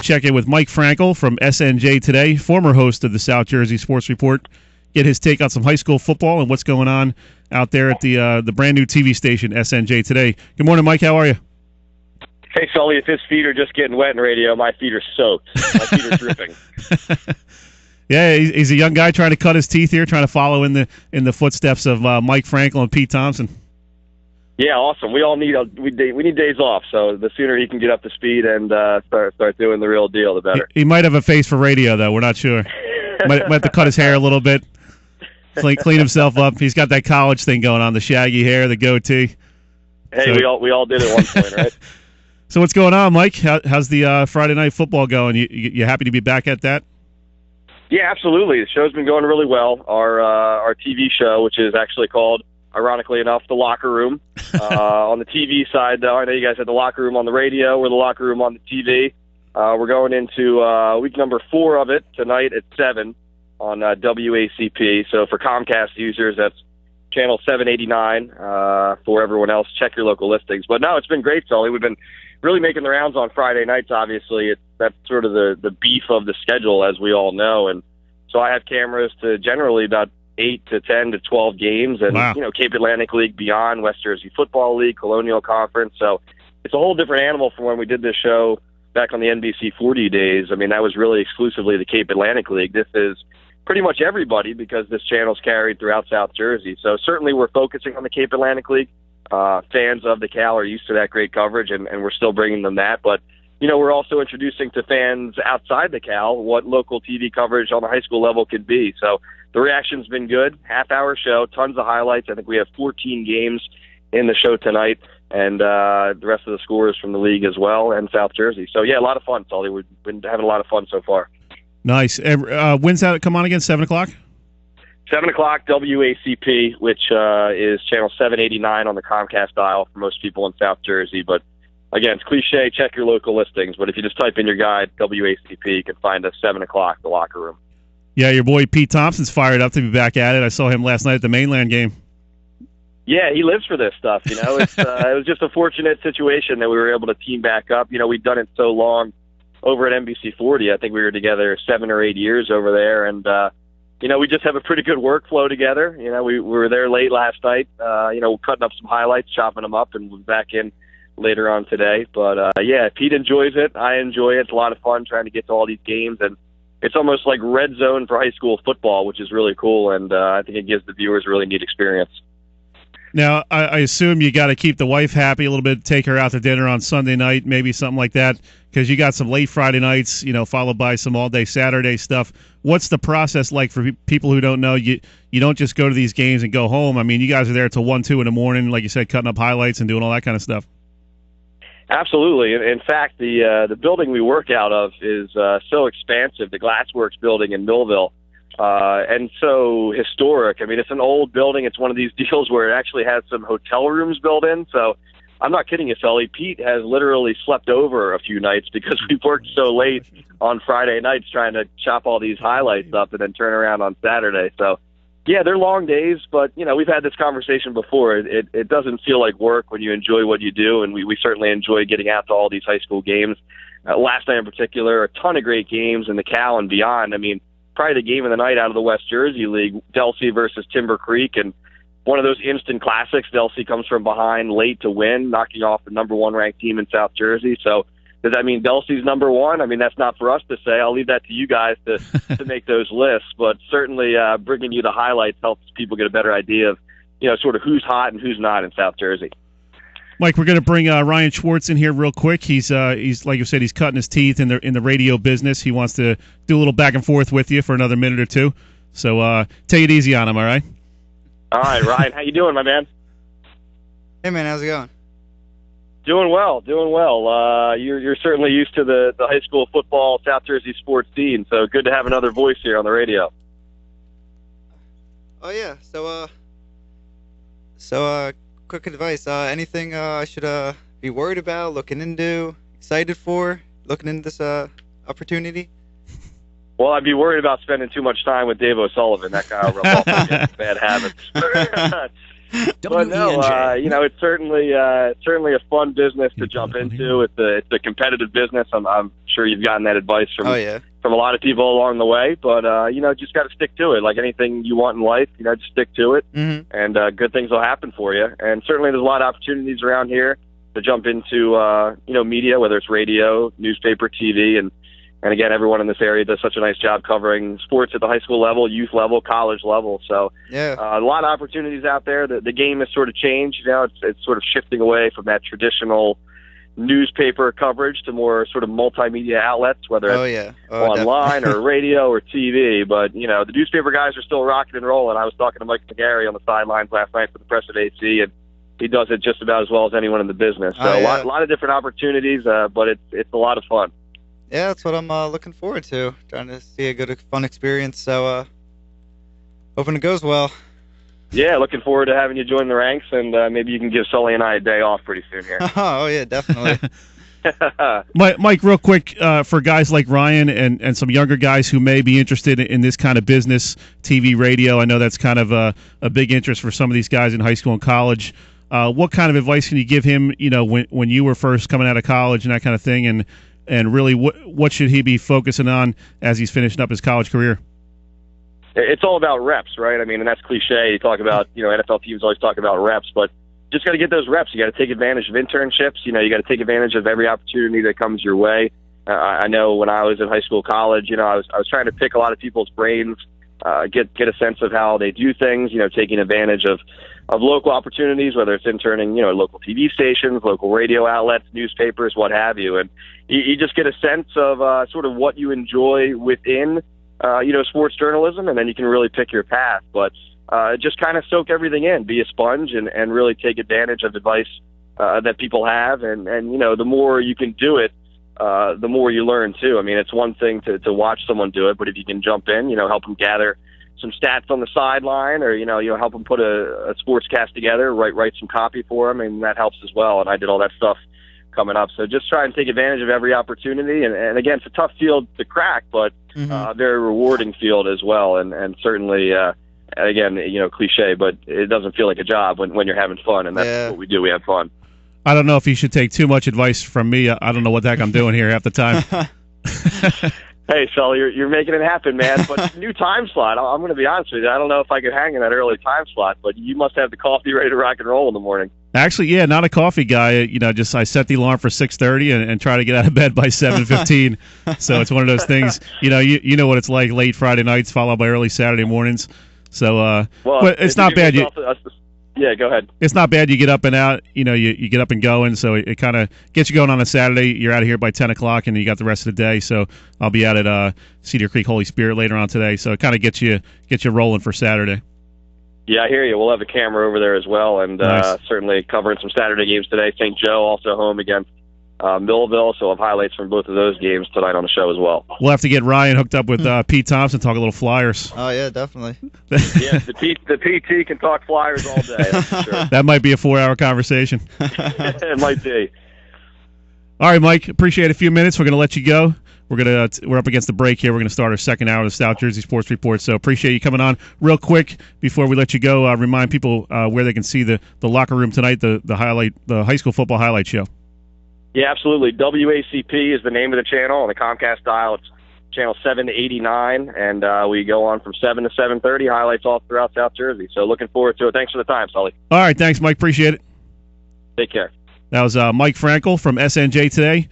check in with Mike Frankel from SNJ Today, former host of the South Jersey Sports Report. Get his take on some high school football and what's going on out there at the brand new TV station, SNJ Today. Good morning, Mike. How are you? Hey, Sully, if his feet are just getting wet in radio, my feet are soaked. My feet are dripping. Yeah, he's a young guy trying to cut his teeth here, trying to follow in the footsteps of Mike Frankel and Pete Thompson. Yeah, awesome. We all need we need days off, so the sooner he can get up to speed and start doing the real deal, the better. He might have a face for radio, though. We're not sure. might have to cut his hair a little bit, clean himself up. He's got that college thing going on, the shaggy hair, the goatee. Hey, so, we all did it at one point, right? So what's going on, Mike? How's the Friday night football going? You happy to be back at that? Yeah, absolutely. The show's been going really well. Our TV show, which is actually called, ironically enough, The Locker Room. On the TV side, though, I know you guys had The Locker Room on the radio. We're The Locker Room on the TV. We're going into week number 4 of it tonight at 7 on WACP. So for Comcast users, that's channel 789. For everyone else, check your local listings. But no, it's been great, Sully. We've been really making the rounds on Friday nights, obviously. That's sort of the beef of the schedule, as we all know. And so I have cameras to generally about 8 to 10 to 12 games, and wow. Cape Atlantic League beyond, West Jersey Football League, Colonial Conference. So it's a whole different animal from when we did this show back on the NBC 40 days. I mean, that was really exclusively the Cape Atlantic League. This is pretty much everybody because this channel's carried throughout South Jersey. So certainly we're focusing on the Cape Atlantic League. Fans of the Cal are used to that great coverage, and we're still bringing them that. But we're also introducing to fans outside the Cal what local TV coverage on the high school level could be. So the reaction's been good. Half-hour show, tons of highlights. I think we have 14 games in the show tonight, and the rest of the scores from the league as well, and South Jersey. So, yeah, a lot of fun, Sully. We've been having a lot of fun so far. Nice. When's that come on again, 7 o'clock? 7 o'clock, WACP, which is channel 789 on the Comcast dial for most people in South Jersey. But, again, it's cliche, check your local listings. But if you just type in your guide, WACP, you can find us 7 o'clock, The Locker Room. Yeah, your boy Pete Thompson's fired up to be back at it. I saw him last night at the Mainland game. Yeah, he lives for this stuff. It's, it was just a fortunate situation that we were able to team back up. We'd done it so long over at NBC 40. I think we were together 7 or 8 years over there, and we just have a pretty good workflow together. We were there late last night. Cutting up some highlights, chopping them up, and we're back in later on today. But yeah, Pete enjoys it. I enjoy it. It's a lot of fun trying to get to all these games, and it's almost like red zone for high school football, which is really cool, and I think it gives the viewers a really neat experience. Now, I assume you got to keep the wife happy a little bit, take her out to dinner on Sunday night, maybe something like that, because you got some late Friday nights, followed by some all-day Saturday stuff. What's the process like for people who don't know? You don't just go to these games and go home. I mean, you guys are there till 1, 2 in the morning, like you said, cutting up highlights and doing all that kind of stuff. Absolutely. In fact, the building we work out of is so expansive, the Glassworks building in Millville, and so historic. I mean, it's an old building. It's one of these deals where it actually has some hotel rooms built in. So I'm not kidding you, Sully. Pete has literally slept over a few nights because we worked so late on Friday nights trying to chop all these highlights up and then turn around on Saturday. So, yeah, they're long days, but, we've had this conversation before. It doesn't feel like work when you enjoy what you do, and we certainly enjoy getting out to all these high school games. Last night in particular, a ton of great games in the Cal and beyond. I mean, probably the game of the night out of the West Jersey League, Delsea versus Timber Creek, and one of those instant classics. Delsea comes from behind late to win, knocking off the number 1 ranked team in South Jersey. So does that mean Delsea's number 1? I mean, that's not for us to say. I'll leave that to you guys to make those lists. But certainly bringing you the highlights helps people get a better idea of, sort of who's hot and who's not in South Jersey. Mike, we're going to bring Ryan Schwartz in here real quick. He's like you said, he's cutting his teeth in the radio business. He wants to do a little back and forth with you for another minute or two. So take it easy on him, all right? All right, Ryan, how you doing, my man? Hey, man, how's it going? Doing well. You're certainly used to the high school football South Jersey sports scene, so good to have another voice here on the radio. Oh yeah, so quick advice. Anything I should be worried about, looking into, excited for, looking into this opportunity? Well, I'd be worried about spending too much time with Dave O'Sullivan. That guy will revolve bad habits. But no, you know, it's certainly a fun business to jump into. It's a competitive business. I'm sure you've gotten that advice from from a lot of people along the way. But you know, just got to stick to it. Like anything you want in life, you know, just stick to it, and good things will happen for you. And certainly, there's a lot of opportunities around here to jump into you know, media, whether it's radio, newspaper, TV, and again, everyone in this area does such a nice job covering sports at the high school level, youth level, college level. So a lot of opportunities out there. The game has sort of changed. You know, it's sort of shifting away from that traditional newspaper coverage to more sort of multimedia outlets, whether it's online or radio or TV. But, you know, the newspaper guys are still rocking and rolling. I was talking to Mike McGarry on the sidelines last night for the press at AC, and he does it just about as well as anyone in the business. So a lot of different opportunities, but it's a lot of fun. Yeah, that's what I'm looking forward to. Trying to see a good, fun experience. So, hoping it goes well. Yeah, looking forward to having you join the ranks, and maybe you can give Sully and I a day off pretty soon here. Oh, yeah, definitely. Mike, real quick, for guys like Ryan and some younger guys who may be interested in this kind of business, TV, radio, I know that's kind of a big interest for some of these guys in high school and college. What kind of advice can you give him, you know, when you were first coming out of college and that kind of thing, and really what should he be focusing on as he's finishing up his college career? It's all about reps, right? I mean, and that's cliche. You talk about, you know, NFL teams always talk about reps, but just got to get those reps. You got to take advantage of internships. You know, you got to take advantage of every opportunity that comes your way. I know when I was in high school, college, you know, I was trying to pick a lot of people's brains, get a sense of how they do things, you know, taking advantage of local opportunities, whether it's interning, you know, local TV stations, local radio outlets, newspapers, what have you. And you just get a sense of sort of what you enjoy within, you know, sports journalism, and then you can really pick your path. But just kind of soak everything in, be a sponge, and really take advantage of advice that people have. And, you know, the more you can do it, the more you learn, too. I mean, it's one thing to watch someone do it, but if you can jump in, you know, help them gather some stats on the sideline, or, you know, help them put a sportscast together, write some copy for them, and that helps as well. And I did all that stuff coming up. So just try and take advantage of every opportunity. And again, it's a tough field to crack, but a very rewarding field as well. And certainly, again, you know, cliche, but it doesn't feel like a job when you're having fun. And that's what we do. We have fun. I don't know if you should take too much advice from me. I don't know what the heck I'm doing here half the time. Hey, Sully, you're making it happen, man. But new time slot, I'm going to be honest with you. I don't know if I could hang in that early time slot, but you must have the coffee ready to rock and roll in the morning. Actually, yeah, not a coffee guy. You know, just I set the alarm for 6:30 and try to get out of bed by 7:15. So it's one of those things. You know, you know what it's like, late Friday nights followed by early Saturday mornings. So, but it's not bad. Yeah, go ahead. It's not bad. You get up and out. You know, you get up and going. So it kind of gets you going on a Saturday. You're out of here by 10 o'clock, and you got the rest of the day. So I'll be out at Cedar Creek Holy Spirit later on today. So it kind of gets you rolling for Saturday. Yeah, I hear you. We'll have a camera over there as well, and nice. Certainly covering some Saturday games today. St. Joe also home against Millville, so we'll have highlights from both of those games tonight on the show as well. We'll have to get Ryan hooked up with Pete Thompson, talk a little Flyers. Oh, yeah, definitely. Yeah, the PT can talk Flyers all day, that's for sure. That might be a 4-hour conversation. It might be. All right, Mike, appreciate a few minutes. We're going to let you go. We're up against the break here. We're going to start our second hour of the South Jersey Sports Report. So appreciate you coming on. Real quick before we let you go, remind people where they can see the locker room tonight, the high school football highlight show. Yeah, absolutely. WACP is the name of the channel on the Comcast dial. It's channel 789, and we go on from 7 to 7:30. Highlights all throughout South Jersey. So looking forward to it. Thanks for the time, Sully. All right, thanks, Mike. Appreciate it. Take care. That was Mike Frankel from SNJ today.